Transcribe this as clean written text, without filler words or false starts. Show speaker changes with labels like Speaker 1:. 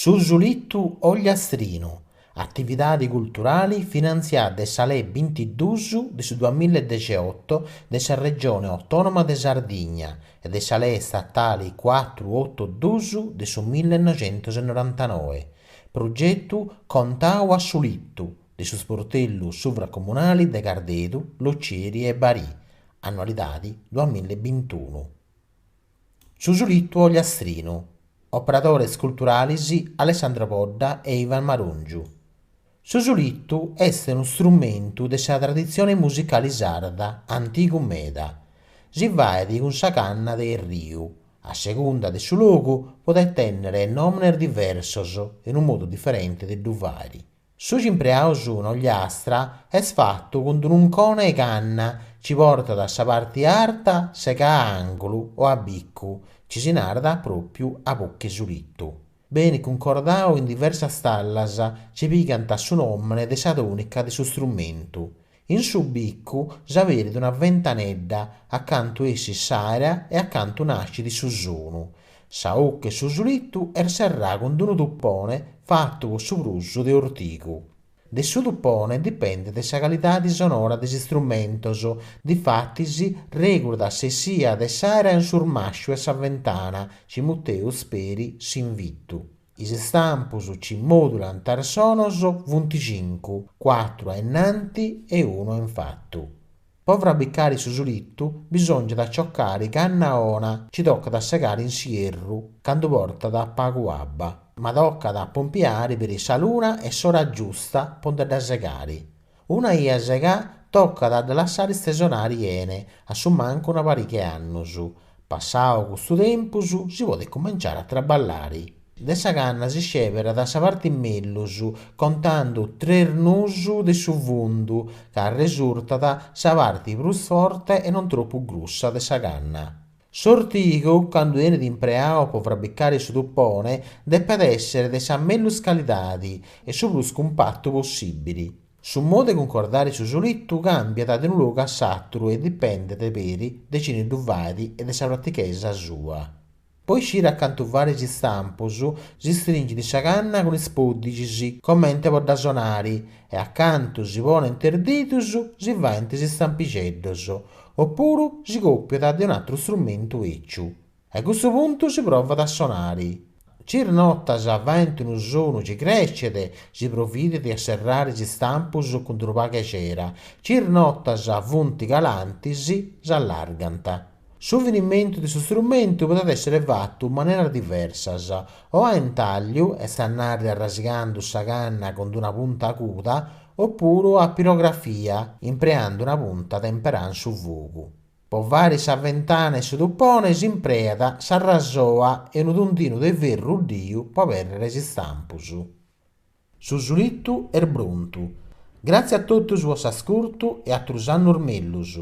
Speaker 1: S'usulittu Ogliastrinu, attività culturali finanziate dalle 22 del 2018 della Regione Autonoma di Sardegna e dalle statali 482 del 1999. Progetto Contau a Sulittu, de su sportello sovracomunali de Cardedu, Loceri e Bari, annualità 2021. Susulittu Ogliastrinu, operatores culturalis Alessandro Podda e Ivan Marungiu. Susulittu è uno strumento della tradizione musicale sarda, antico meda. Si va di un sacanna del Rio. A seconda del suo luogo può tenere nomi diversi in un modo differente di duvari. Su cimpreaus un'ogliastra è fatto con un cone e canna, ci porta da sa parte alta, seca a angolo o a bicco, ci si narda proprio a bocche sulitto. Bene concordao in diverse stallas, ci picanta su nome de sa tonica de su strumento. In su bicco s'avere una ventanedda, accanto essi s'aria e accanto nasce di su sono. Sa ocche su sulittu serrà con uno tuppone fatto con su prusso de ortico. De su tuppone dipende de sa qualità di sonora des strumentos, difattisi regola se sia de s'aria in surmascio e sa ventana, ci mutteu speri s'invittu. I stampus ci modulan tar sonos 25, 4 a innanti e 1 in fatto. Povra biccare su sulittu, bisogna da cioccare canna ona, ci tocca da segare in sierru, quando porta da paguabba, ma tocca da pompiare per sa luna e s'ora giusta ponte da segare. Una ia segà tocca da lasciare stesonari ene, a su manco una pariche annusu. Passao questo tempo si può cominciare a traballare. De sa canna si scevera da sa parte in mellusu, contando tre nusu de su vundu, che risulta sa parte più forte e non troppo grussa de sa canna. Sortigo, quando viene d'impreao per fabbricare su tuppone, deve essere de sa mellus qualitadi e su più compatto possibili. Su modo concordare su solittu cambia da un luogo a s'altro e dipende dai peri, dei cini duvati e della pratichezza sua. Poi scire a cantuvare si stampos, si stringe di sa canna con i spoddici, commente può da sonare, e accanto si pone interditus, si va in si stampiceddos, oppure si coppia da un altro strumento ecciu. A questo punto si prova a suonare. Cirnottas avanti un suono ci crescete, si provvide di asserrare si stampos con troppa cera, cirnottas a vunti galanti si allarganta. Sul finimento di questo strumento potete essere fatto in maniera diversa, o a intaglio e stannare rasicando sa canna con una punta acuta, oppure a pirografia, impreando una punta temperata sul fuoco. Per vari sa ventana e su tuppone si impreata, s'arrasoa e un tontino di ferro uddio può perdere si stampus. Su sulittu er bruntu. Grazie a tutti su vostro ascolto e a Trusanno Ormellus.